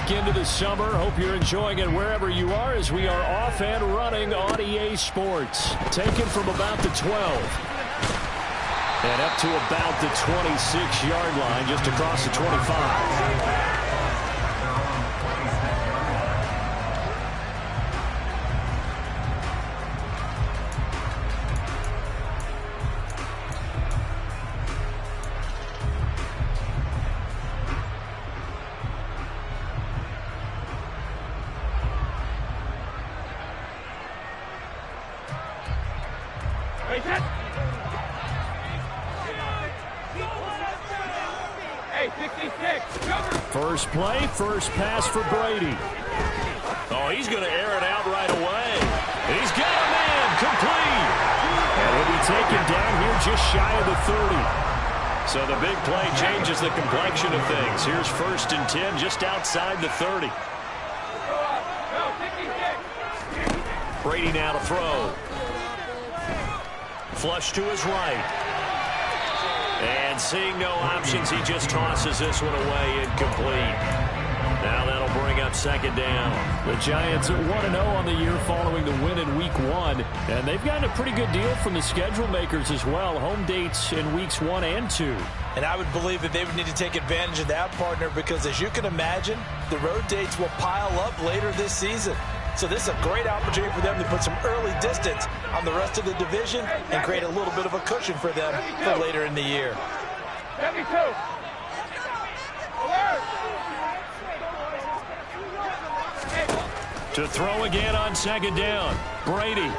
week into the summer. Hope you're enjoying it wherever you are as we are off and running on EA Sports. Taken from about the 12. And up to about the 26-yard line, just across the 25. First play, first pass for Brady. Oh, he's going to air it out right away. He's got a man, complete. And he'll be taken down here just shy of the 30. So the big play changes the complexion of things. Here's 1st and 10 just outside the 30. Brady now to throw. Flush to his right. And seeing no options, he just tosses this one away, incomplete. Now that'll bring up 2nd down. The Giants are 1-0 on the year following the win in Week 1. And they've gotten a pretty good deal from the schedule makers as well. Home dates in Weeks 1 and 2. And I would believe that they would need to take advantage of that, partner, because as you can imagine, the road dates will pile up later this season. So this is a great opportunity for them to put some early distance on the rest of the division and create a little bit of a cushion for them for later in the year. To throw again on 2nd down. Brady.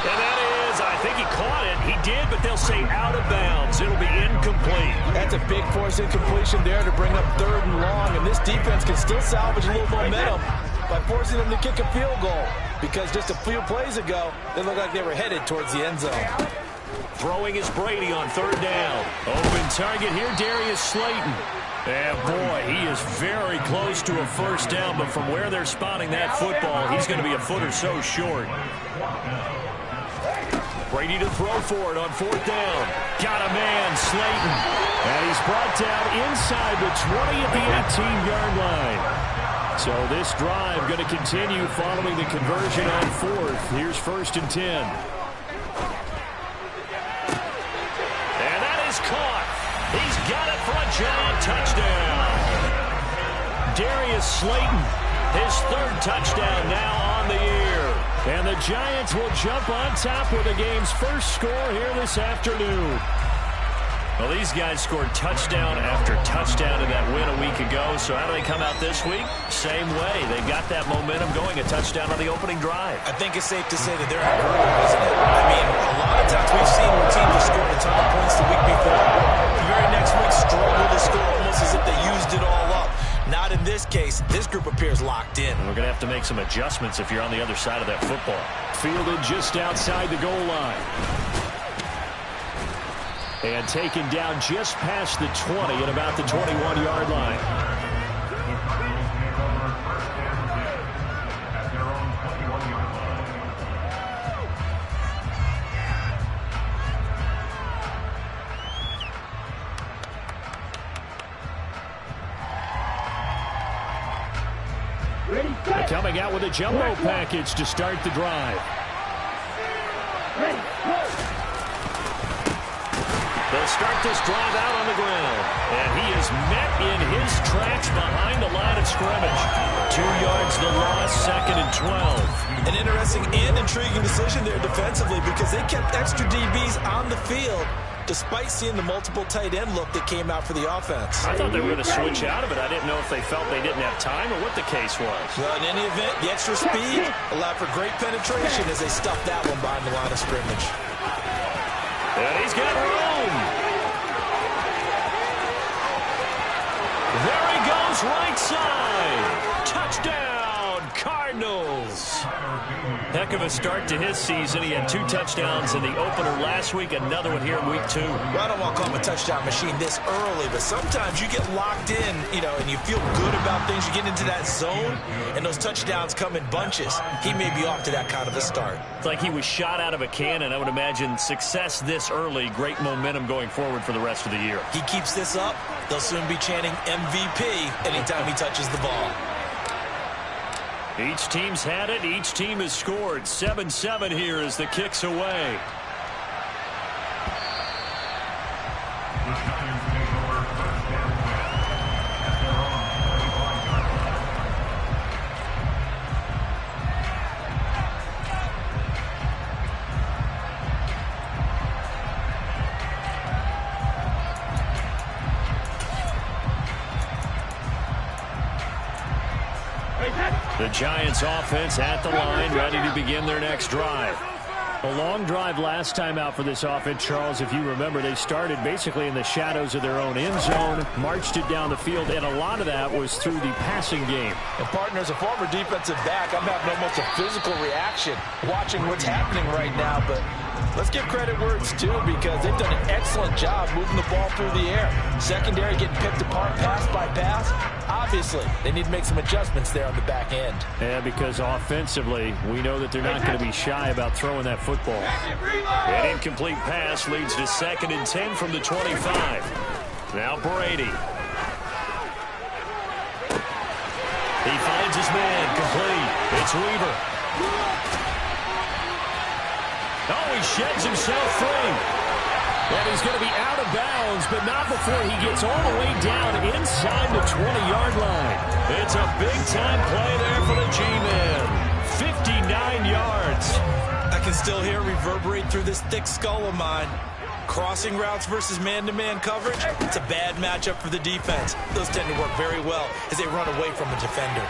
And that is, I think he caught it. He did, but they'll say out of bounds. It'll be incomplete. That's a big force incompletion there to bring up 3rd and long. And this defense can still salvage a little momentum by forcing them to kick a field goal. Because just a few plays ago, they looked like they were headed towards the end zone. Throwing is Brady on 3rd down. Open target here, Darius Slayton. And boy, he is very close to a 1st down, but from where they're spotting that football, he's going to be a foot or so short. Brady to throw for it on 4th down. Got a man, Slayton. And he's brought down inside the 20 at the 18-yard line. So this drive going to continue following the conversion on 4th. Here's 1st and 10. And that is caught. He's got it for a giant touchdown. Darius Slayton, his 3rd touchdown now on the year. And the Giants will jump on top with the game's first score here this afternoon. Well, these guys scored touchdown after touchdown in that win a week ago. So how do they come out this week? Same way. They got that momentum going, a touchdown on the opening drive. I think it's safe to say that they're in a groove, isn't it? I mean, a lot of times we've seen when teams have scored a ton of points the week before. The very next week struggle to score almost as if they used it all up. Not in this case. This group appears locked in. We're going to have to make some adjustments if you're on the other side of that football. Fielded just outside the goal line. And taken down just past the 20 at about the 21-yard line. Coming out with a jumbo package to start the drive. They'll start this drive out on the ground. And he is met in his tracks behind the line of scrimmage. 2 yards the loss, 2nd and 12. An interesting and intriguing decision there defensively because they kept extra DBs on the field despite seeing the multiple tight end look that came out for the offense. I thought they were going to switch out of it. I didn't know if they felt they didn't have time or what the case was. Well, in any event, the extra speed allowed for great penetration as they stuffed that one behind the line of scrimmage. And he's got room. There he goes, right side. Touchdown, Cardinals. Cardinals. Heck of a start to his season. He had 2 touchdowns in the opener last week, another one here in week 2. Well, I don't want to call him a touchdown machine this early, but sometimes you get locked in, and you feel good about things. You get into that zone, and those touchdowns come in bunches. He may be off to that kind of a start. It's like he was shot out of a cannon. I would imagine success this early, great momentum going forward for the rest of the year. He keeps this up, they'll soon be chanting MVP anytime he touches the ball. Each team's had it. Each team has scored. 7-7 here as the kick's away. The Giants offense at the line, ready to begin their next drive. A long drive last time out for this offense, Charles. If you remember, they started basically in the shadows of their own end zone, marched it down the field, and a lot of that was through the passing game. And, partner, as a former defensive back, I'm having almost a physical reaction watching what's happening right now, but let's give credit where it's due because they've done an excellent job moving the ball through the air. Secondary getting picked apart pass by pass. Obviously, they need to make some adjustments there on the back end. Yeah, because offensively, we know that they're not going to be shy about throwing that football. An incomplete pass leads to 2nd and 10 from the 25. Now Brady. He finds his man, complete. It's Weaver. Oh, he sheds himself free. And he's going to be out of bounds, but not before he gets all the way down inside the 20-yard line. It's a big-time play there for the G-Men. 59 yards. I can still hear it reverberate through this thick skull of mine. Crossing routes versus man-to-man coverage, it's a bad matchup for the defense. Those tend to work very well as they run away from a defender.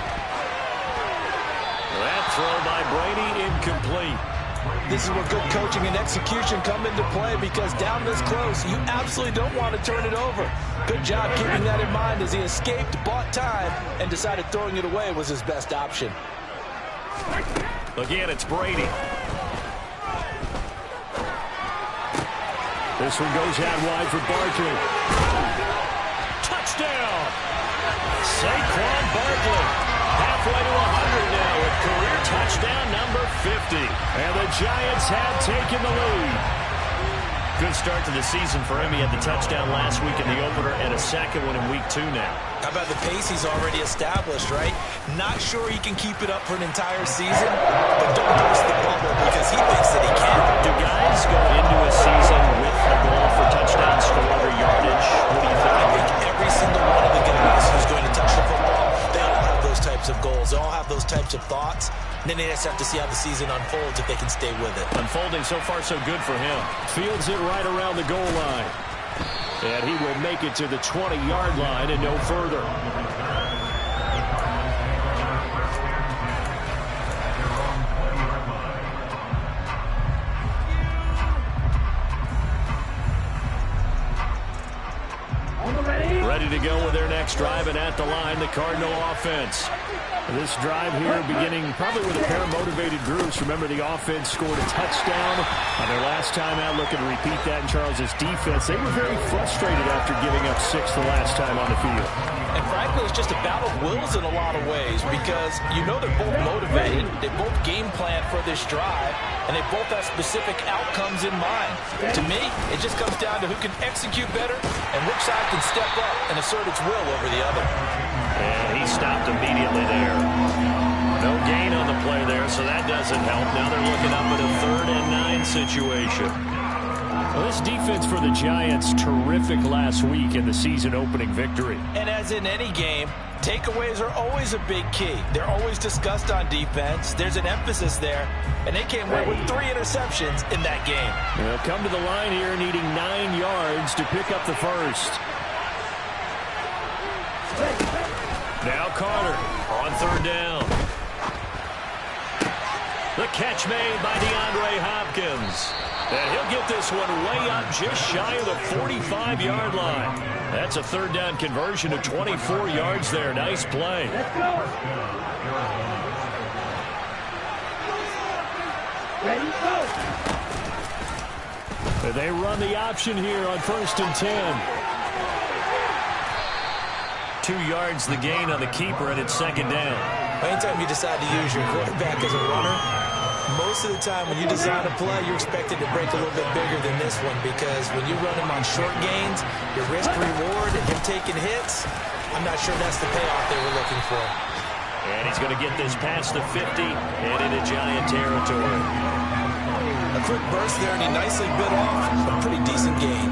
That throw by Brady incomplete. This is where good coaching and execution come into play because down this close, you absolutely don't want to turn it over. Good job keeping that in mind as he escaped, bought time, and decided throwing it away was his best option. Again, it's Brady. This one goes out wide for Barkley. Touchdown! Saquon Barkley. Halfway to 100 now with career touchdown number 50. And the Giants have taken the lead. Good start to the season for him. He had the touchdown last week in the opener and a second one in week 2 now. How about the pace he's already established, right? Not sure he can keep it up for an entire season, but don't burst the bubble because he thinks that he can. Do guys go into a season with a goal for touchdown scored or yardage? What do you think? I think every single one of the guys who's going to touch the football, they all have those types of goals. They all have those types of thoughts. And then they just have to see how the season unfolds if they can stay with it. Unfolding so far so good for him. Fields it right around the goal line. And he will make it to the 20-yard line and no further. Ready to go with their next drive, and at the line, the Cardinal offense. This drive here beginning probably with a pair of motivated groups. Remember, the offense scored a touchdown on their last time out. Looking to repeat that in Charles's defense. They were very frustrated after giving up 6 the last time on the field. And frankly, it's just a battle of wills in a lot of ways because you know they're both motivated. They both game plan for this drive, and they both have specific outcomes in mind. To me, it just comes down to who can execute better and which side can step up and assert its will over the other. And he stopped immediately there. No gain on the play there, so that doesn't help. Now they're looking up at a 3rd and 9 situation. Well, this defense for the Giants, terrific last week in the season-opening victory. And as in any game, takeaways are always a big key. They're always discussed on defense. There's an emphasis there, and they came away with 3 interceptions in that game. They'll come to the line here needing 9 yards to pick up the first. Now Carter on 3rd down. The catch made by DeAndre Hopkins. And he'll get this one way up just shy of the 45-yard line. That's a 3rd down conversion of 24 yards there. Nice play. Ready, go. They run the option here on 1st and 10. 2 yards the gain on the keeper, and it's 2nd down. Anytime you decide to use your quarterback as a runner, most of the time when you design a play, you're expected to break a little bit bigger than this one, because when you run him on short gains, your risk-reward and him taking hits, I'm not sure that's the payoff they were looking for. And he's going to get this past the 50 and into Giant territory. A quick burst there, and he nicely bit off a pretty decent gain.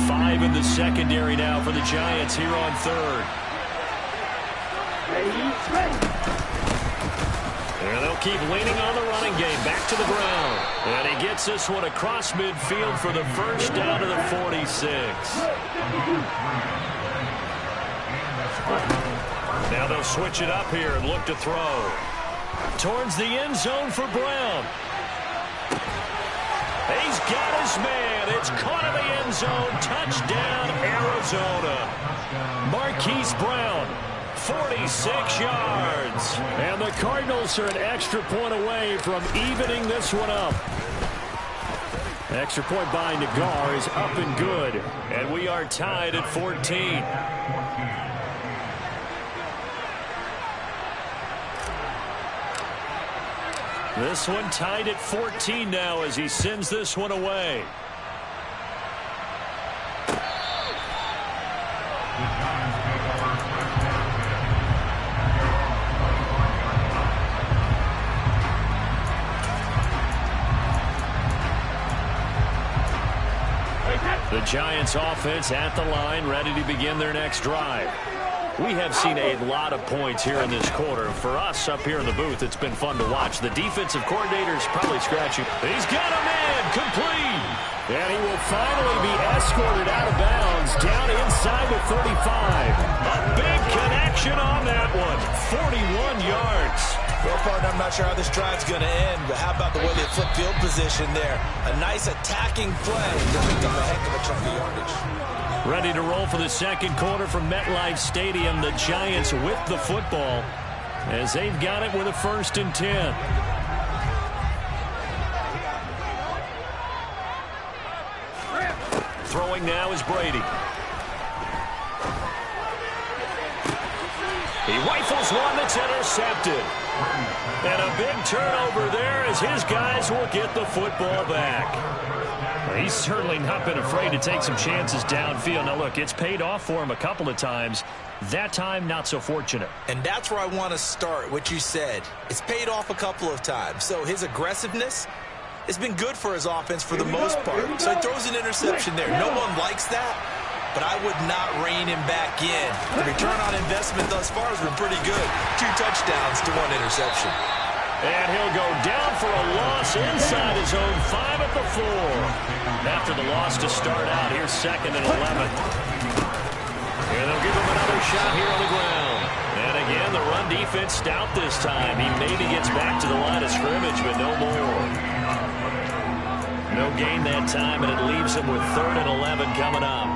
5 in the secondary now for the Giants here on 3rd. And they'll keep leaning on the running game. Back to the ground. And he gets this one across midfield for the first down to the 46. Now they'll switch it up here and look to throw. Towards the end zone for Brown. He's got his man. It's caught in the end zone. Touchdown, Arizona. Marquise Brown, 46 yards. And the Cardinals are an extra point away from evening this one up. Extra point by Nagar is up and good. And we are tied at 14. This one tied at 14 now as he sends this one away. The Giants offense at the line, ready to begin their next drive. We have seen a lot of points here in this quarter. For us up here in the booth, it's been fun to watch. The defensive coordinator's probably scratching. He's got a man complete. And he will finally be escorted out of bounds down inside the 35. A big connection on that one. 41 yards. Well, partner, I'm not sure how this drive's going to end, but how about the way they flip field position there? A nice attacking play to pick up a heck of a chunk of yardage. Ready to roll for the second quarter from MetLife Stadium. The Giants with the football as they've got it with a 1st and 10. Throwing now is Brady. He rifles one that's intercepted. And a big turnover there as his guys will get the football back. He's certainly not been afraid to take some chances downfield. Now, look, it's paid off for him a couple of times. That time, not so fortunate. And that's where I want to start, what you said. It's paid off a couple of times. So his aggressiveness has been good for his offense for the most part. So he throws an interception there. No one likes that, but I would not rein him back in. The return on investment thus far has been pretty good. 2 touchdowns to 1 interception. And he'll go down for a loss inside his own 5 at the 4. After the loss to start out, here's 2nd and 11. And they'll give him another shot here on the ground. And again, the run defense stout this time. He maybe gets back to the line of scrimmage, but no more. No gain that time, and it leaves him with 3rd and 11 coming up.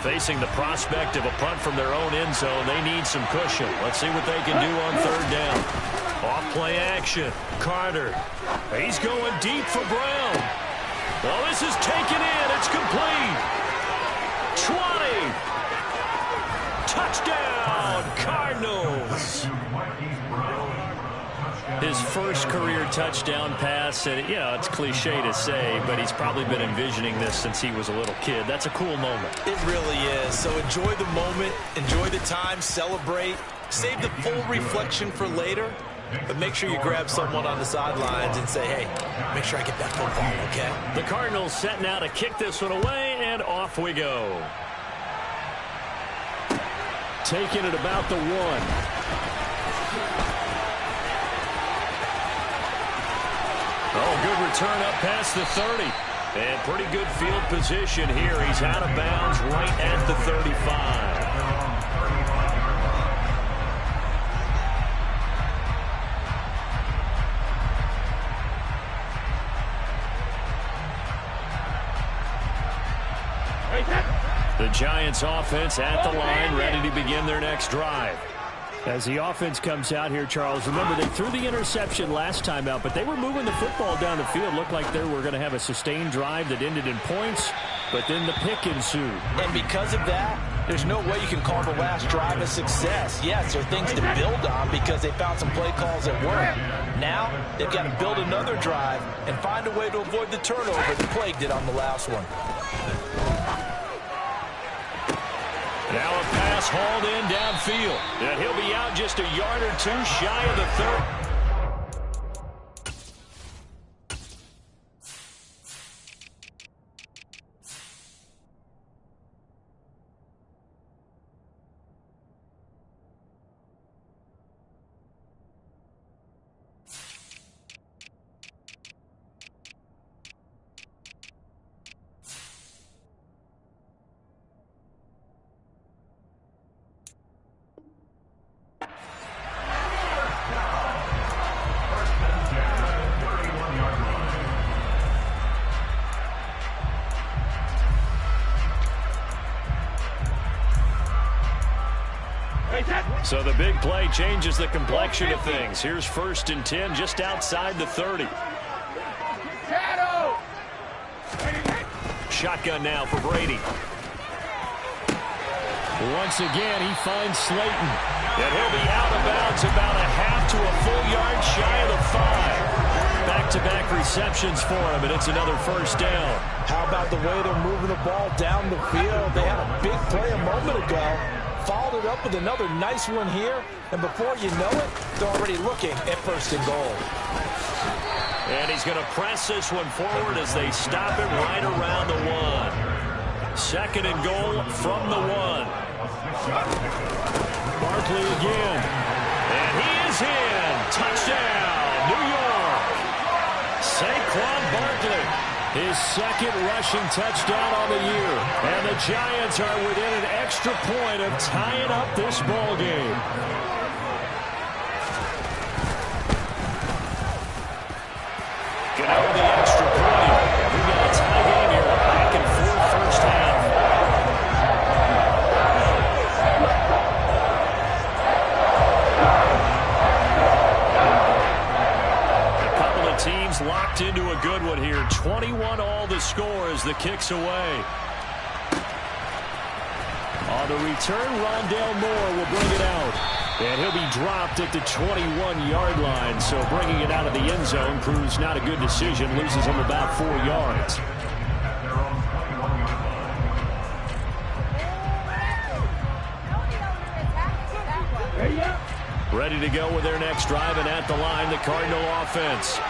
Facing the prospect of a punt from their own end zone, they need some cushion. Let's see what they can do on 3rd down. Off play action. Carter. He's going deep for Brown. Oh, this is taken in. It's complete. 20. Touchdown, Cardinals. His first career touchdown pass, and you know, it's cliche to say, but he's probably been envisioning this since he was a little kid. That's a cool moment. It really is. So enjoy the moment, enjoy the time, celebrate, save the full reflection for later, but make sure you grab someone on the sidelines and say, hey, make sure I get that football, okay? The Cardinals set now to kick this one away, and off we go. Taking it about the 1. Oh, good return up past the 30. And pretty good field position here. He's out of bounds right at the 35. The Giants offense at the line, ready to begin their next drive. As the offense comes out here, Charles, remember they threw the interception last time out, but they were moving the football down the field. Looked like they were going to have a sustained drive that ended in points, but then the pick ensued. And because of that, there's no way you can call the last drive a success. Yes, there are things to build on because they found some play calls that work. Now, they've got to build another drive and find a way to avoid the turnover that plagued it on the last one. Now a pass hauled in downfield. And he'll be out just a yard or two shy of the 30. So the big play changes the complexion of things. Here's 1st and 10 just outside the 30. Shotgun now for Brady. Once again, he finds Slayton. And he'll be out of bounds about a half to a full yard shy of the 5. Back-to-back receptions for him, and it's another 1st down. How about the way they're moving the ball down the field? They had a big play a moment ago. Followed it up with another nice one here, and before you know it, they're already looking at 1st and goal. And he's going to press this one forward as they stop it right around the 1. 2nd and goal from the 1. Barkley again. And he is in. Touchdown, New York. Saquon Barkley. His 2nd rushing touchdown on the year. And the Giants are within an extra point of tying up this ball game. Get over the extra point. We've got a tie game here. Back and forth 1st half. Teams locked into a good one here. 21 all the score as the kick's away. On the return, Rondale Moore will bring it out. And he'll be dropped at the 21-yard line. So bringing it out of the end zone proves not a good decision. Loses him about 4 yards. Ready to go with their next drive, and at the line, the Cardinal offense.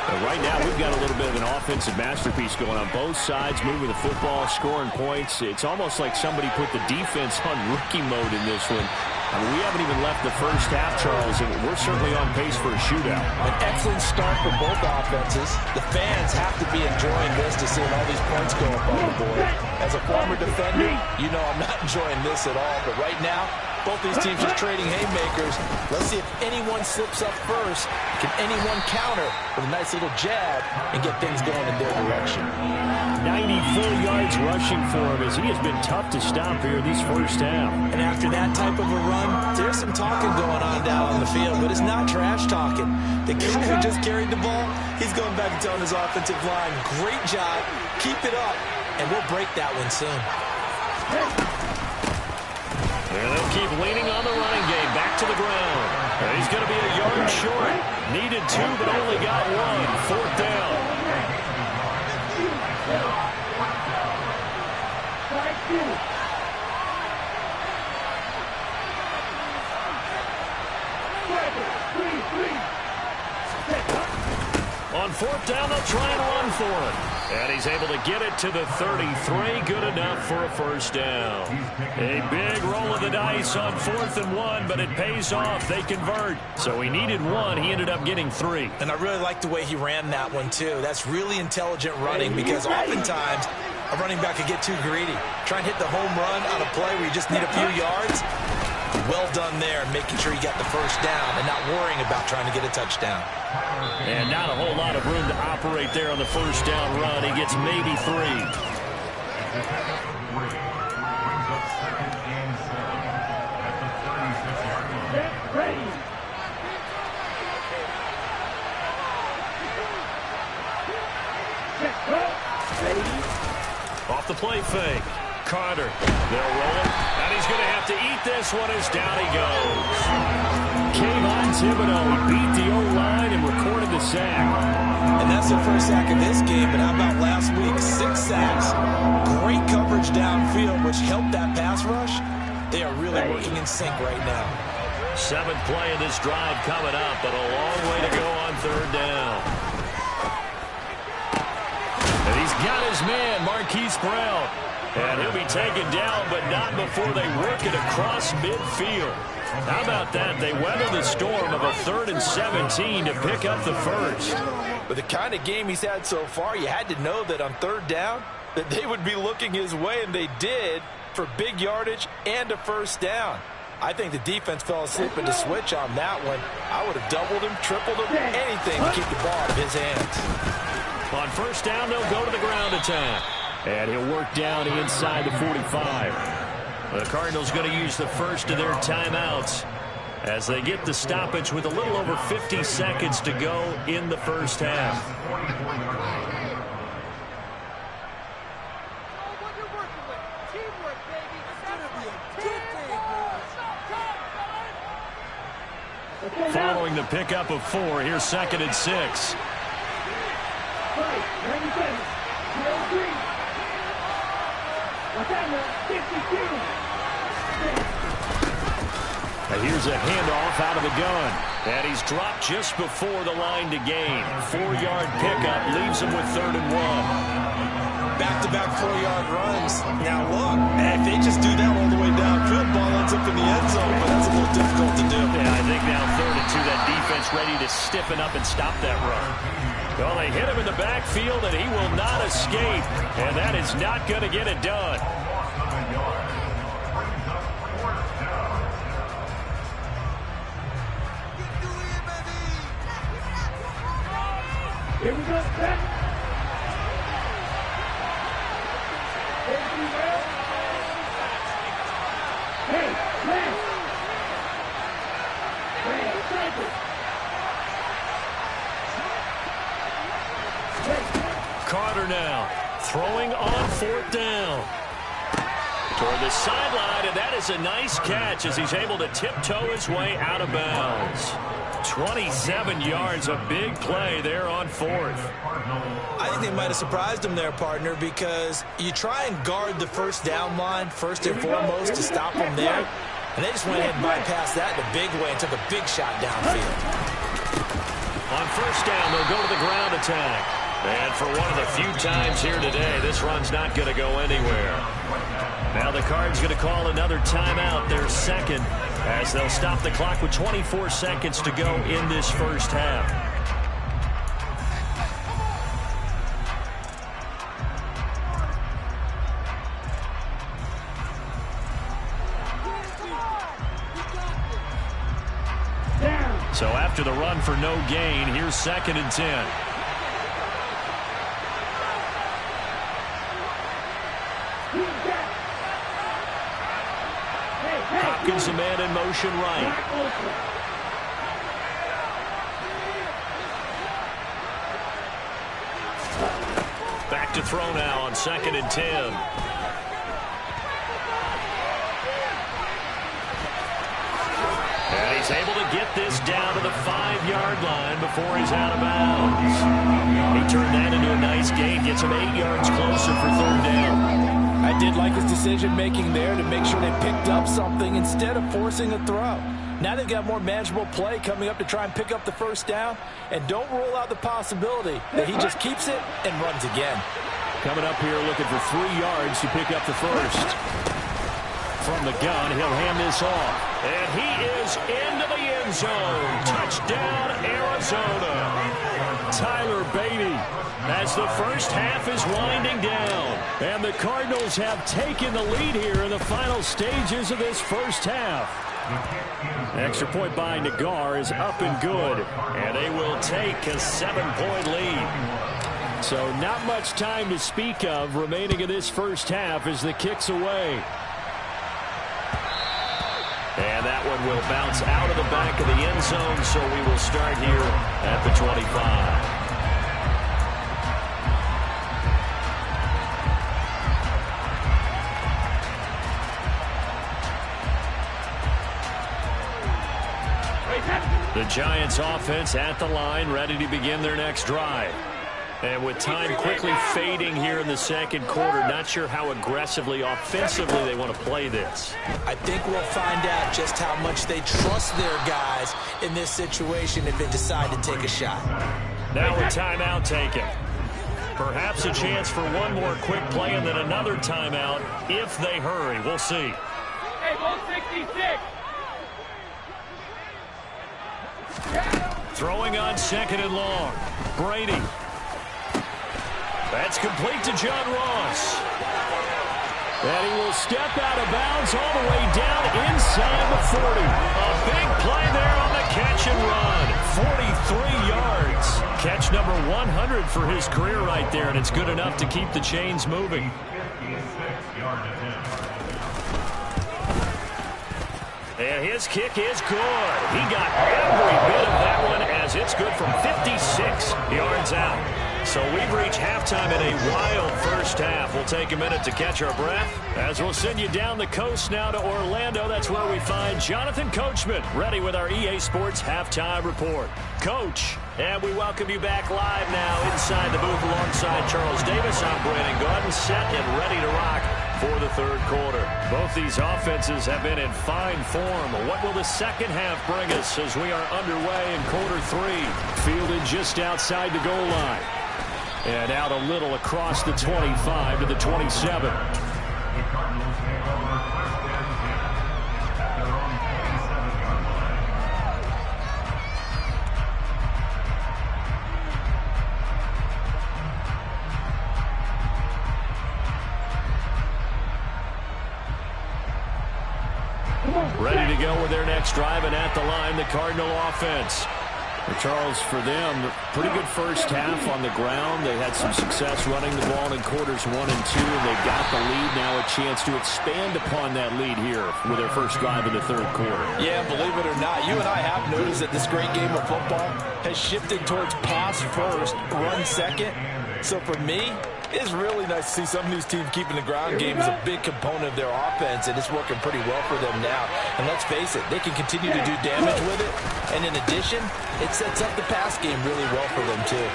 And right now, we've got a little bit of an offensive masterpiece going on both sides, moving the football, scoring points. It's almost like somebody put the defense on rookie mode in this one. I mean, we haven't even left the 1st half, Charles, and we're certainly on pace for a shootout. An excellent start for both offenses. The fans have to be enjoying this to see all these points go up on the board. As a former defender, you know I'm not enjoying this at all, but right now, both these teams are trading haymakers. Let's see if anyone slips up first. Can anyone counter with a nice little jab and get things going in their direction? 94 yards rushing for him as he has been tough to stop here this 1st half. And after that type of a run, there's some talking going on down on the field, but it's not trash talking. The guy who just carried the ball, he's going back and telling his offensive line, great job, keep it up, and we'll break that one soon. And they'll keep leaning on the running game. Back to the ground. And he's going to be a yard short. Needed 2, but only got 1. 4th down. On 4th down, they'll try and run for it. And he's able to get it to the 33. Good enough for a 1st down. A big roll of the dice on 4th and 1, but it pays off. They convert. So he needed 1. He ended up getting 3. And I really like the way he ran that one, too. That's really intelligent running because oftentimes a running back could get too greedy. Try and hit the home run on a play where you just need a few yards. Well done there, making sure you got the 1st down and not worrying about trying to get a touchdown. And not a whole lot of room to operate there on the 1st down run. He gets maybe 3. Off the play fake. Carter, they'll roll it, and he's going to have to eat this one as down he goes. Kayvon Thibodeaux beat the O-line and recorded the sack. And that's the first sack of this game, but how about last week? 6 sacks. Great coverage downfield, which helped that pass rush. They are really working in sync right now. 7th play of this drive coming up, but a long way to go on 3rd down. And he's got his man, Marquise Brown. And he'll be taken down, but not before they work it across midfield. How about that? They weather the storm of a 3rd and 17 to pick up the first. With the kind of game he's had so far, you had to know that on 3rd down, that they would be looking his way, and they did, for big yardage and a first down. I think the defense fell asleep at the switch on that one. I would have doubled him, tripled him, anything to keep the ball out of his hands. On 1st down, they'll go to the ground attack. And he'll work down inside the 45. The Cardinals going to use the first of their timeouts as they get the stoppage with a little over 50 seconds to go in the first half. Following the pickup of 4, here's 2nd and 6. And here's a handoff out of the gun. And he's dropped just before the line to gain. 4-yard pickup leaves him with 3rd and 1. Back-to-back 4-yard runs. Now look, if they just do that all the way downfield, ball ends up in the end zone, but that's a little difficult to do. Yeah, I think now 3rd and 2, that defense ready to stiffen up and stop that run. Well, they hit him in the backfield, and he will not escape. And that is not going to get it done. Here we go, back. Hey, man. Carter now throwing on 4th down. Toward the sideline, and that is a nice catch as he's able to tiptoe his way out of bounds. 27 yards, a big play there on 4th. I think they might have surprised him there, partner, because you try and guard the first down line first and foremost to stop him there, and they just went ahead and bypassed that in a big way and took a big shot downfield. On 1st down, they'll go to the ground attack. And for one of the few times here today, this run's not going to go anywhere. Now the Cards going to call another timeout, their 2nd, as they'll stop the clock with 24 seconds to go in this first half. So after the run for no gain, here's 2nd and 10. Hopkins, a man in motion right. Back to throw now on 2nd and 10. And he's able to get this down to the 5-yard line before he's out of bounds. He turned that into a nice gain, gets him 8 yards closer for 3rd down. I did like his decision-making there to make sure they picked up something instead of forcing a throw. Now they've got more manageable play coming up to try and pick up the first down, and don't rule out the possibility that he just keeps it and runs again. Coming up here looking for 3 yards to pick up the first. From the gun, he'll hand this off. And he is into the end zone. Touchdown, Arizona. Tyler Beatty as the first half is winding down. And the Cardinals have taken the lead here in the final stages of this first half. Extra point by Nagar is up and good. And they will take a 7-point lead. So not much time to speak of remaining in this first half as the kick's away. And that one will bounce out of the back of the end zone, so we will start here at the 25. The Giants offense at the line, ready to begin their next drive. And with time quickly fading here in the second quarter, not sure how aggressively, offensively they want to play this. I think we'll find out just how much they trust their guys in this situation if they decide to take a shot. Now a timeout taken. Perhaps a chance for one more quick play and then another timeout if they hurry. We'll see. Hey, 166. Throwing on second and long. Brady. That's complete to John Ross. And he will step out of bounds all the way down inside the 40. A big play there on the catch and run. 43 yards. Catch number 100 for his career right there, and it's good enough to keep the chains moving. And his kick is good. He got every bit of that one as it's good from 56 yards out. So we've reached halftime in a wild first half. We'll take a minute to catch our breath as we'll send you down the coast now to Orlando. That's where we find Jonathan Coachman ready with our EA Sports Halftime Report. Coach, and we welcome you back live now inside the booth alongside Charles Davis. I'm Brandon Gaudin, set and ready to rock for the third quarter. Both these offenses have been in fine form. What will the second half bring us as we are underway in quarter three? Fielded just outside the goal line. And out a little across the 25 to the 27. Ready to go with their next drive, and at the line, the Cardinal offense. Charles, for them, pretty good first half on the ground. They had some success running the ball in quarters 1 and 2, and they've got the lead now, a chance to expand upon that lead here with their first drive in the third quarter. Yeah, believe it or not, you and I have noticed that this great game of football has shifted towards pass first, run second. So for me, it's really nice to see some of these teams keeping the ground game as a big component of their offense, and it's working pretty well for them now. And let's face it, they can continue to do damage with it. And in addition, it sets up the pass game really well for them, too.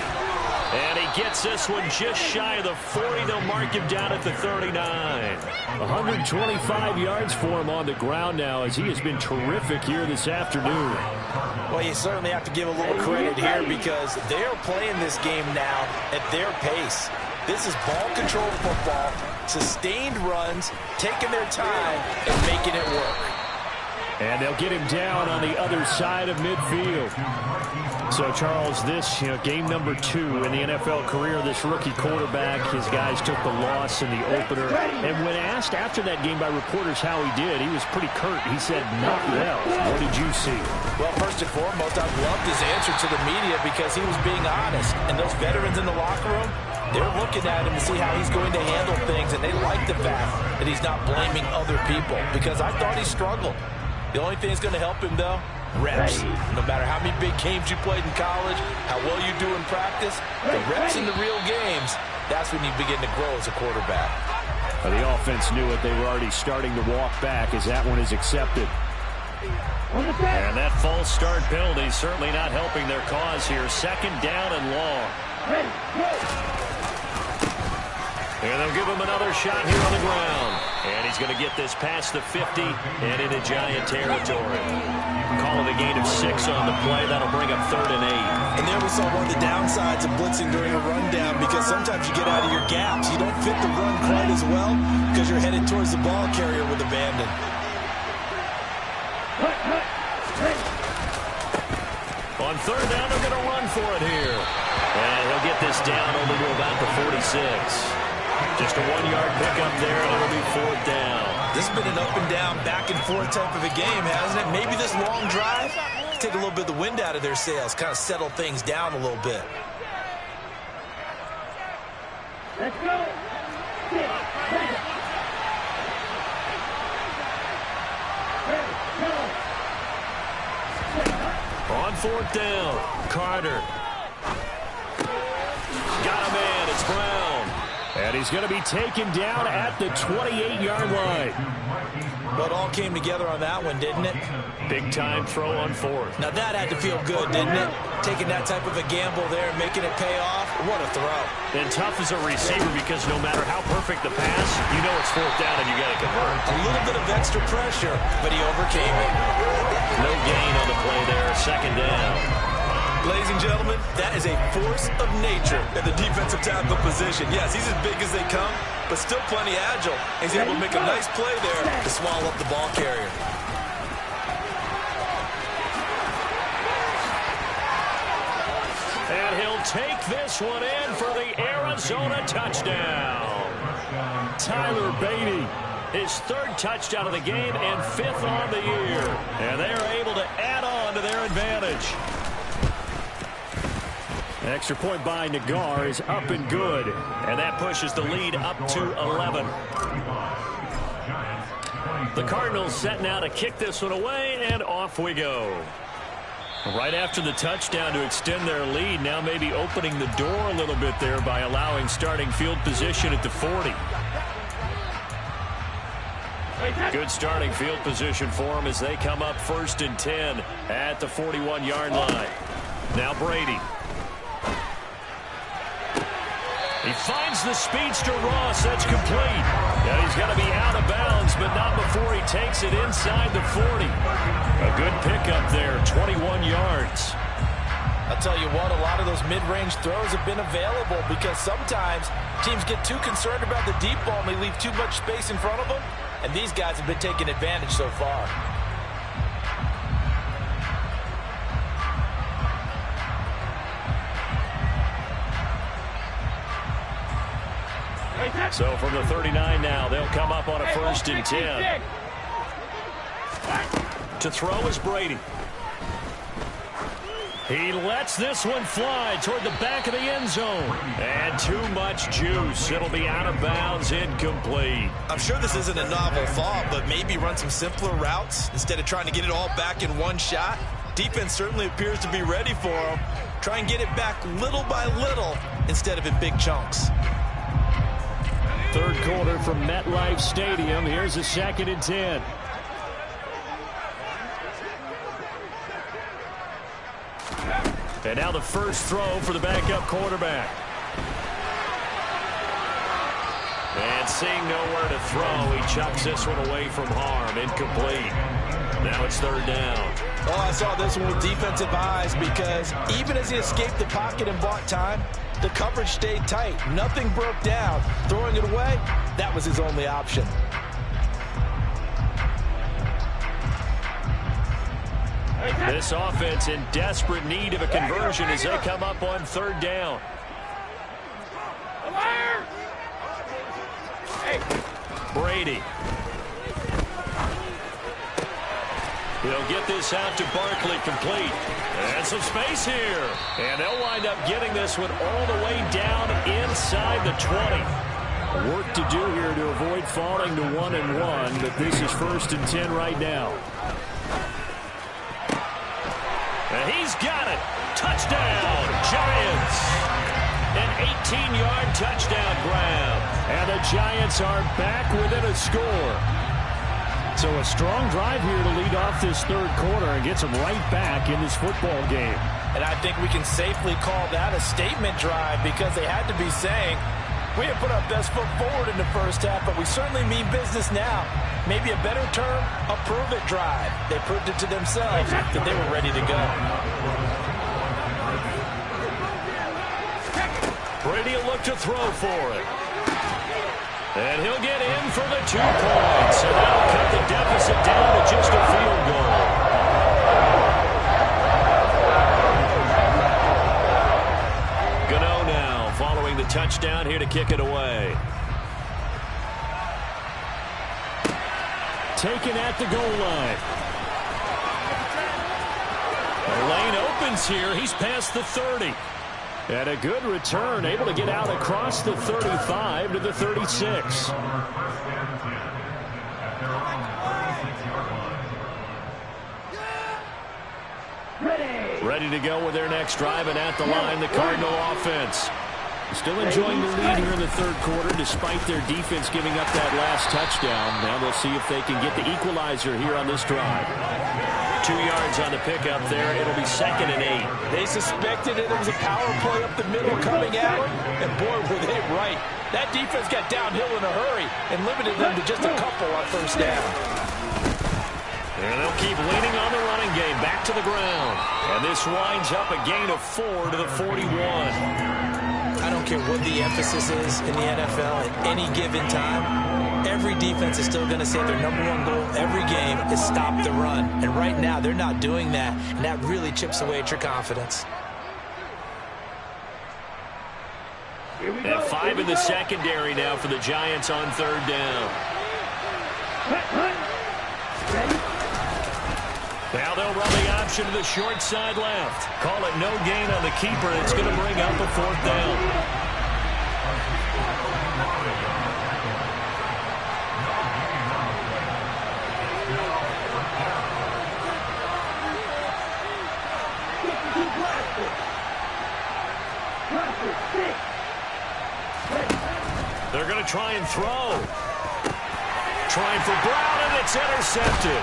And he gets this one just shy of the 40. They'll mark him down at the 39. 125 yards for him on the ground now as he has been terrific here this afternoon. Well, you certainly have to give a little credit here because they're playing this game now at their pace. This is ball control football, sustained runs, taking their time, and making it work. And they'll get him down on the other side of midfield. So, Charles, this, game number 2 in the NFL career, this rookie quarterback, his guys took the loss in the opener. And when asked after that game by reporters how he did, he was pretty curt. He said, not well. What did you see? Well, first and foremost, I loved his answer to the media because he was being honest. And those veterans in the locker room, they're looking at him to see how he's going to handle things, and they like the fact that he's not blaming other people because I thought he struggled. The only thing that's going to help him, though, reps. No matter how many big games you played in college, how well you do in practice, the reps in the real games, that's when you begin to grow as a quarterback. Well, the offense knew it. They were already starting to walk back as that one is accepted. And that false start penalty certainly not helping their cause here. Second down and long. And they'll give him another shot here on the ground. And he's going to get this past the 50 and into Giant territory. Call it a gain of 6 on the play. That'll bring up 3rd and 8. And there we saw one of the downsides of blitzing during a rundown because sometimes you get out of your gaps. You don't fit the run quite as well because you're headed towards the ball carrier with abandon. On 3rd down, they're going to run for it here. And he'll get this down over to about the 46. Just a 1-yard pickup there, and it'll be 4th down. This has been an up and down, back and forth type of a game, hasn't it? Maybe this long drive could take a little bit of the wind out of their sails, kind of settle things down a little bit. Let's go. 6 seconds. On 4th down, Carter. Got a man, it's Brown. And he's going to be taken down at the 28-yard line. Well, it all came together on that one, didn't it? Big-time throw on 4th. Now that had to feel good, didn't it? Taking that type of a gamble there and making it pay off. What a throw. And tough as a receiver because no matter how perfect the pass, you know it's 4th down and you got to convert. A little bit of extra pressure, but he overcame it. No gain on the play there, 2nd down. Ladies and gentlemen, that is a force of nature in the defensive tackle position. Yes, he's as big as they come, but still plenty agile. He's able to make a nice play there to swallow up the ball carrier. And he'll take this one in for the Arizona touchdown. Tyler Beatty, his 3rd touchdown of the game and 5th on the year. And they're able to add on to their advantage. Extra point by Nagar is up and good. And that pushes the lead up to 11. The Cardinals setting out to kick this one away, and off we go. Right after the touchdown to extend their lead, now maybe opening the door a little bit there by allowing starting field position at the 40. Good starting field position for them as they come up 1st and 10 at the 41-yard line. Now Brady. He finds the speedster Ross. That's complete. Now he's going to be out of bounds, but not before he takes it inside the 40. A good pickup there, 21 yards. I'll tell you what, a lot of those mid-range throws have been available because sometimes teams get too concerned about the deep ball and they leave too much space in front of them, and these guys have been taking advantage so far. So from the 39 now, they'll come up on a 1st and 10. To throw is Brady. He lets this one fly toward the back of the end zone. And too much juice. It'll be out of bounds, incomplete. I'm sure this isn't a novel thought, but maybe run some simpler routes instead of trying to get it all back in one shot. Defense certainly appears to be ready for him. Try and get it back little by little instead of in big chunks. 3rd quarter from MetLife Stadium. Here's a 2nd and 10. And now the first throw for the backup quarterback. And seeing nowhere to throw, he chucks this one away from harm. Incomplete. Now it's 3rd down. Oh, I saw this one with defensive eyes because even as he escaped the pocket and bought time, the coverage stayed tight. Nothing broke down. Throwing it away, that was his only option. This offense in desperate need of a conversion as they come up on 3rd down. Brady. He'll get this out to Barkley, complete. And some space here. And they'll wind up getting this one all the way down inside the 20. Work to do here to avoid falling to 1-1, but this is 1st and 10 right now. And he's got it. Touchdown, Giants. An 18-yard touchdown grab. And the Giants are back within a score. So a strong drive here to lead off this 3rd quarter and gets them right back in this football game. And I think we can safely call that a statement drive because they had to be saying, we didn't put our best foot forward in the 1st half, but we certainly mean business now. Maybe a better term, a prove-it drive. They proved it to themselves that they were ready to go. Brady will look to throw for it. And he'll get in for the 2 points. And that'll cut the deficit down to just a field goal. Gano now following the touchdown here to kick it away. Taken at the goal line. The lane opens here. He's past the 30. And a good return, able to get out across the 35 to the 36. Ready to go with their next drive, and at the line, the Cardinal offense. Still enjoying the lead here in the third quarter, despite their defense giving up that last touchdown. Now they'll see if they can get the equalizer here on this drive. 2 yards on the pickup there. It'll be 2nd and 8. They suspected it was a power play up the middle coming at them, and boy, were they right. That defense got downhill in a hurry and limited them to just a couple on first down. And they'll keep leaning on the running game back to the ground. And this winds up a gain of 4 to the 41. I don't care what the emphasis is in the NFL at any given time. Every defense is still going to say their number one goal every game is stop the run. And right now, they're not doing that, and that really chips away at your confidence. And 5 in the secondary now for the Giants on third down. Now they'll run the option to the short side left. Call it no gain on the keeper. It's going to bring up a 4th down. They're going to try and throw. Trying for Brown, and it's intercepted.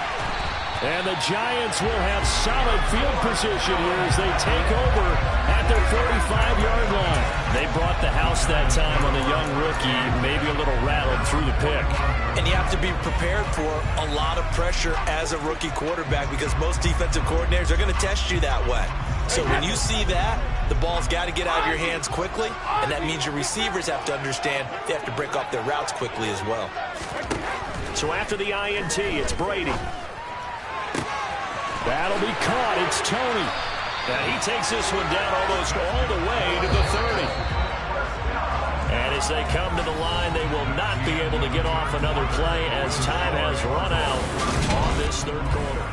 And the Giants will have solid field position here as they take over at their 45-yard line. They brought the house that time on the young rookie, maybe a little rattled through the pick. And you have to be prepared for a lot of pressure as a rookie quarterback because most defensive coordinators are going to test you that way. So when you see that, the ball's got to get out of your hands quickly, and that means your receivers have to understand they have to break up their routes quickly as well. So after the INT, it's Brady. That'll be caught. It's Tony. And he takes this one down almost all the way to the 30. And as they come to the line, they will not be able to get off another play as time has run out on this third quarter.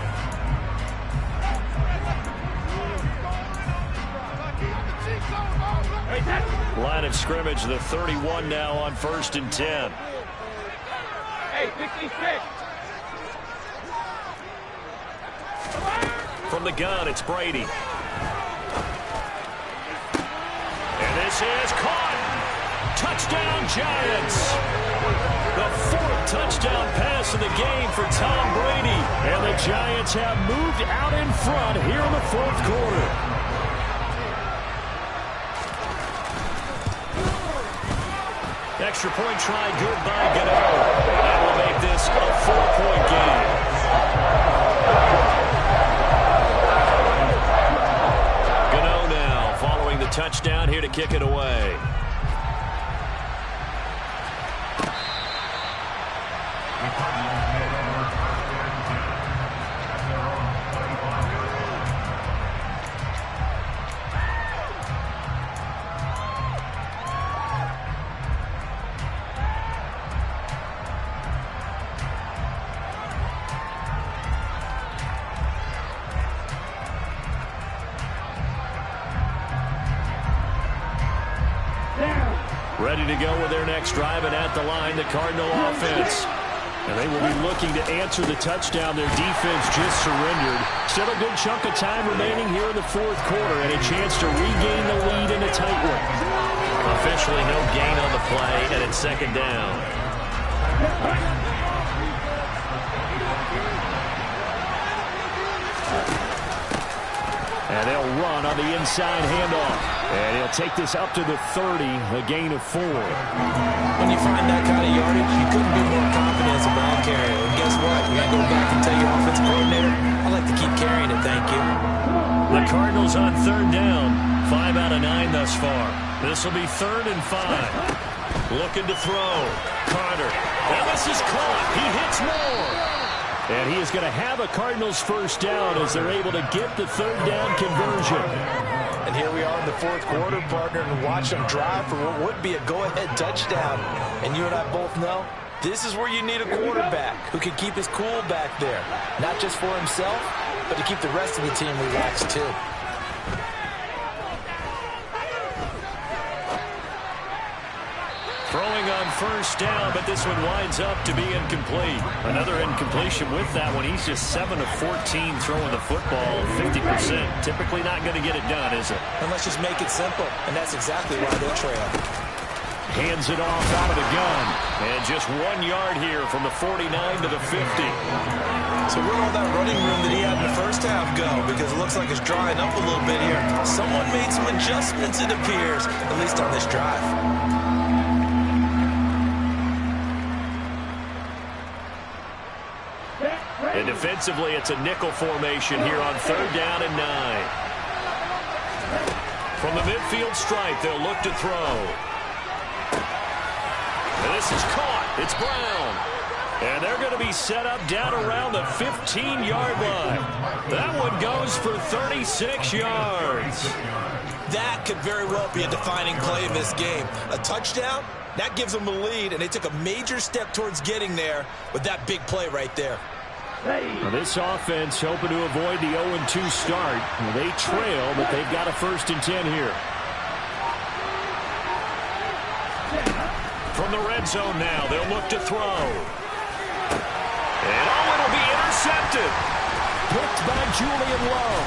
Line of scrimmage, the 31 now on 1st and 10. Hey, 66. From the gun, it's Brady. And this is caught. Touchdown, Giants. The 4th touchdown pass of the game for Tom Brady. And the Giants have moved out in front here in the 4th quarter. Extra point try, good by Gano. That will make this a 4-point game. Gano now following the touchdown here to kick it away. Ready to go with their next drive, and at the line, the Cardinal offense. And they will be looking to answer the touchdown their defense just surrendered. Still a good chunk of time remaining here in the 4th quarter, and a chance to regain the lead in a tight one. Officially no gain on the play, and it's 2nd down. And they'll run on the inside handoff. And he'll take this up to the 30, a gain of 4. When you find that kind of yardage, you couldn't be more confident as a ball carrier. And guess what? You got to go back and tell your offensive coordinator, I'd like to keep carrying it, thank you. The Cardinals on 3rd down. 5 out of 9 thus far. This will be 3rd and 5. Looking to throw. Carter. And this is caught. He hits more. And he is going to have a Cardinals first down as they're able to get the 3rd down conversion. And here we are in the 4th quarter, partner, and watch them drive for what would be a go-ahead touchdown. And you and I both know this is where you need a quarterback who can keep his cool back there. Not just for himself, but to keep the rest of the team relaxed too. on first down, but this one winds up to be incomplete. Another incompletion with that one. He's just 7 of 14 throwing the football, 50%. Typically not going to get it done, is it? And let's just make it simple, and that's exactly why they trail. Hands it off out of the gun. And just 1 yard here from the 49 to the 50. So where'd all that running room that he had in the first half go? Because it looks like it's drying up a little bit here. Someone made some adjustments, it appears, at least on this drive. And defensively, it's a nickel formation here on 3rd down and 9. From the midfield stripe, they'll look to throw. And this is caught. It's Brown. And they're going to be set up down around the 15-yard line. That one goes for 36 yards. That could very well be a defining play in this game. A touchdown, that gives them a lead, and they took a major step towards getting there with that big play right there. Well, this offense hoping to avoid the 0-2 start. Well, they trail, but they've got a 1st and 10 here. From the red zone now, they'll look to throw. And it'll be intercepted. Picked by Julian Love.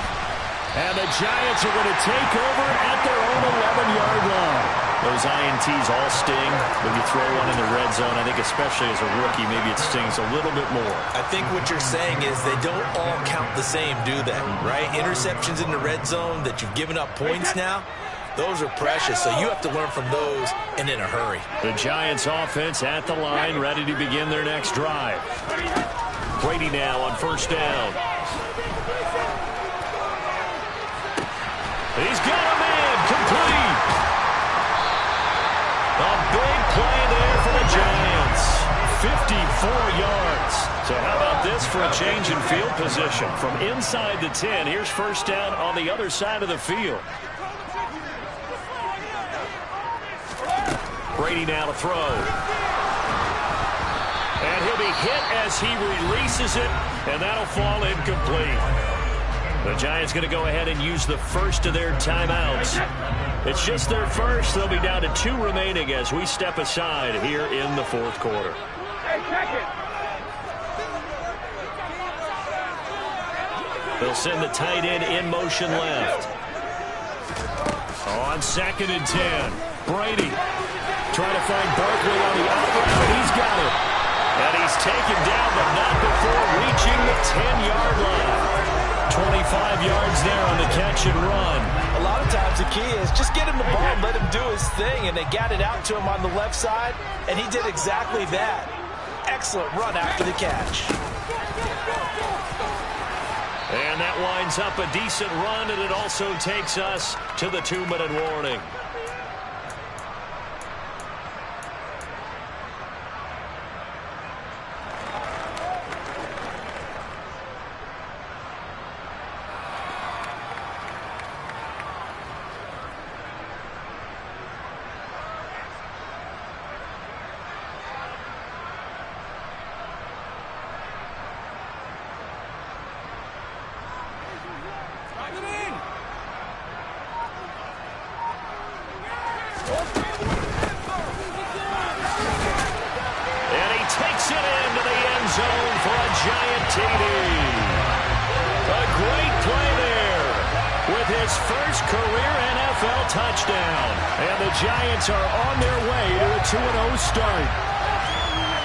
And the Giants are going to take over at their own 11-yard line. Those INTs all sting when you throw one in the red zone. I think especially as a rookie, maybe it stings a little bit more. I think what you're saying is they don't all count the same, do they? Right? Interceptions in the red zone that you've given up points now, those are precious, so you have to learn from those and in a hurry. The Giants offense at the line, ready to begin their next drive. Brady now on 1st down. He's got a man, complete. A big play there for the Giants. 54 yards. So how about this for a change in field position? From inside the 10, here's 1st down on the other side of the field. Brady now to throw. And he'll be hit as he releases it, and that'll fall incomplete. The Giants going to go ahead and use the first of their timeouts. It's just their first. They'll be down to 2 remaining as we step aside here in the 4th quarter. Hey, check it. They'll send the tight end in motion left. On 2nd and 10, Brady trying to find Barkley on the out route. He's got it. And he's taken down, but not before reaching the 10-yard line. 25 yards there on the catch and run. A lot of times the key is just get him the ball and let him do his thing, and they got it out to him on the left side, and he did exactly that. Excellent run after the catch. And that winds up a decent run, and it also takes us to the 2-minute warning.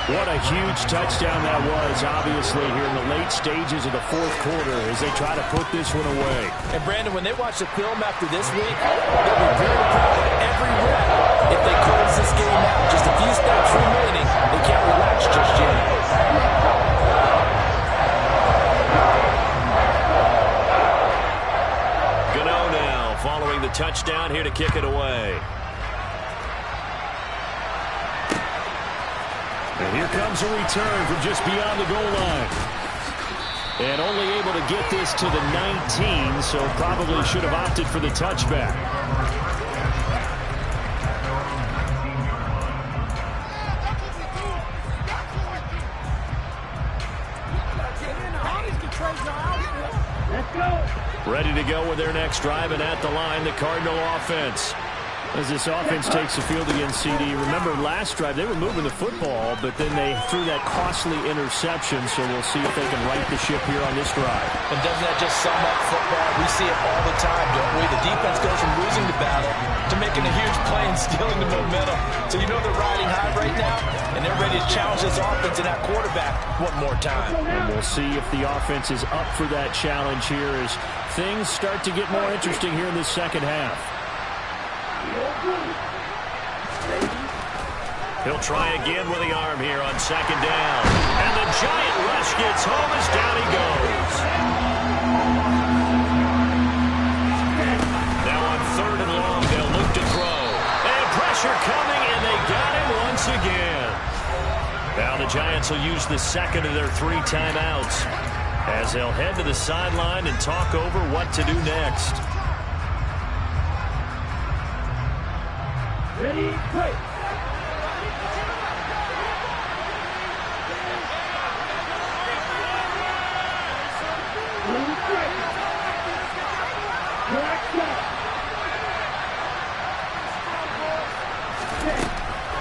What a huge touchdown that was, obviously, here in the late stages of the 4th quarter as they try to put this one away. And, Brandon, when they watch the film after this week, they'll be very proud of every rep if they close this game out. Just a few steps remaining. They can't relax just yet. Gano now following the touchdown here to kick it away. And here comes a return from just beyond the goal line. And only able to get this to the 19, so probably should have opted for the touchback. Ready to go with their next drive, and at the line, the Cardinal offense. As this offense takes the field against CD. Remember, last drive, they were moving the football, but then they threw that costly interception, so we'll see if they can right the ship here on this drive. And doesn't that just sum up football? We see it all the time, don't we? The defense goes from losing the battle to making a huge play and stealing the momentum. So you know they're riding high right now, and they're ready to challenge this offense and that quarterback one more time. And we'll see if the offense is up for that challenge here as things start to get more interesting here in this second half. He'll try again with the arm here on second down. And the giant rush gets home as down he goes. Now on third and long, they'll look to throw. And pressure coming, and they got him once again. Now the Giants will use the second of their 3 timeouts as they'll head to the sideline and talk over what to do next. Ready, play.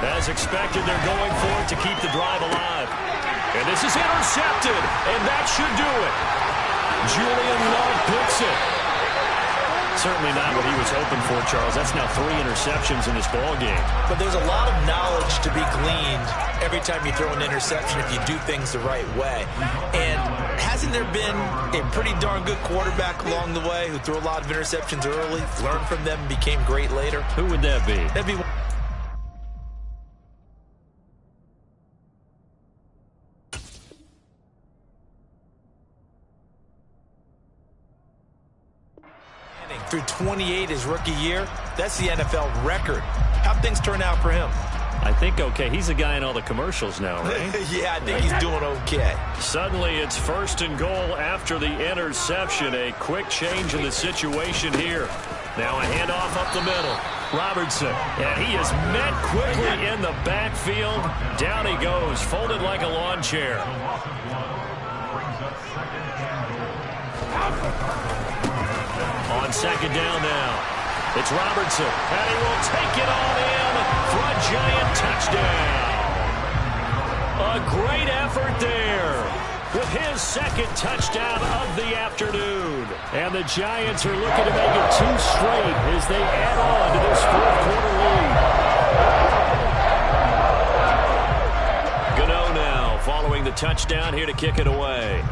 As expected, they're going for it to keep the drive alive. And this is intercepted, and that should do it. Julian Love picks it. Certainly not what he was hoping for, Charles. That's now 3 interceptions in this ball game. But there's a lot of knowledge to be gleaned every time you throw an interception if you do things the right way. And hasn't there been a pretty darn good quarterback along the way who threw a lot of interceptions early, learned from them, and became great later? Who would that be? That'd be... through 28 his rookie year. That's the NFL record. How'd things turn out for him? I think okay. He's a guy in all the commercials now, right? Yeah, I think he's doing okay. Suddenly it's 1st and goal after the interception. A quick change in the situation here. Now a handoff up the middle. Robertson, and he is met quickly in the backfield. Down he goes, folded like a lawn chair. On second down now. It's Robertson, and he will take it all in for a giant touchdown. A great effort there with his second touchdown of the afternoon. And the Giants are looking to make it 2 straight as they add on to this 4th quarter lead. Gano now following the touchdown here to kick it away.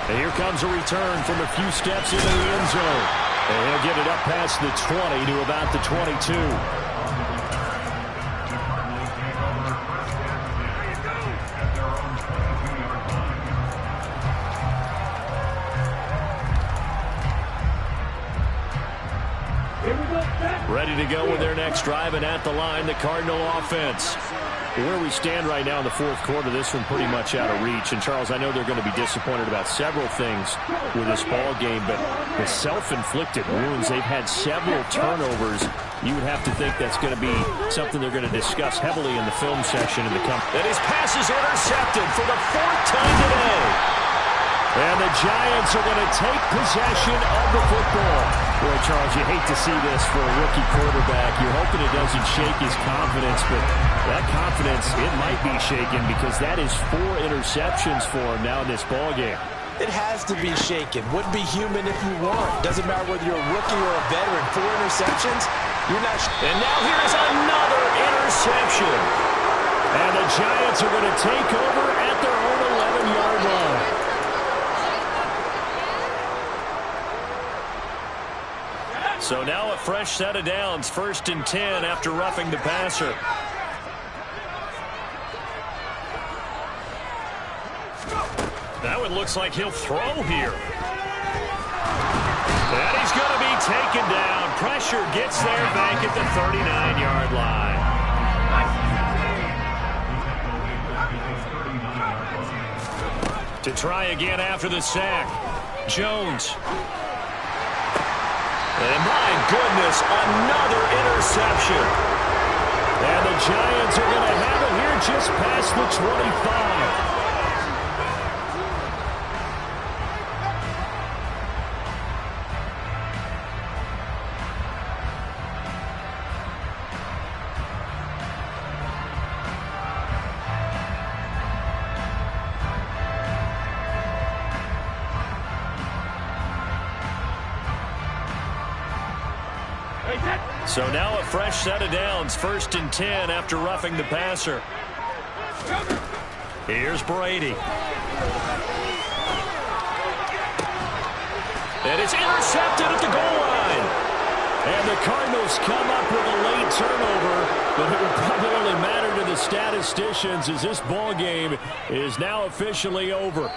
And here comes a return from a few steps into the end zone. And he'll get it up past the 20 to about the 22. Ready to go with their next drive, and at the line, the Cardinal offense. Where we stand right now in the 4th quarter, this one pretty much out of reach. And, Charles, I know they're going to be disappointed about several things with this ball game, but the self-inflicted wounds, they've had several turnovers. You would have to think that's going to be something they're going to discuss heavily in the film session in the company. And his pass is intercepted for the 4th time today. And the Giants are going to take possession of the football. Boy, Charles, you hate to see this for a rookie quarterback. You're hoping it doesn't shake his confidence, but that confidence, it might be shaken because that is 4 interceptions for him now in this ball game. It has to be shaken. Wouldn't be human if you weren't. Doesn't matter whether you're a rookie or a veteran. 4 interceptions, you're not... And now here is another interception. And the Giants are going to take over at their own 11-yard line. So now a fresh set of downs, 1st and 10 after roughing the passer. That one looks like he'll throw here. And he's going to be taken down. Pressure gets there back at the 39-yard line. To try again after the sack. Jones. And my goodness, another interception. And the Giants are going to have it here just past the 25. So now a fresh set of downs, 1st and 10 after roughing the passer. Here's Brady. And it's intercepted at the goal line. And the Cardinals come up with a late turnover, but it will probably only matter to the statisticians as this ball game is now officially over.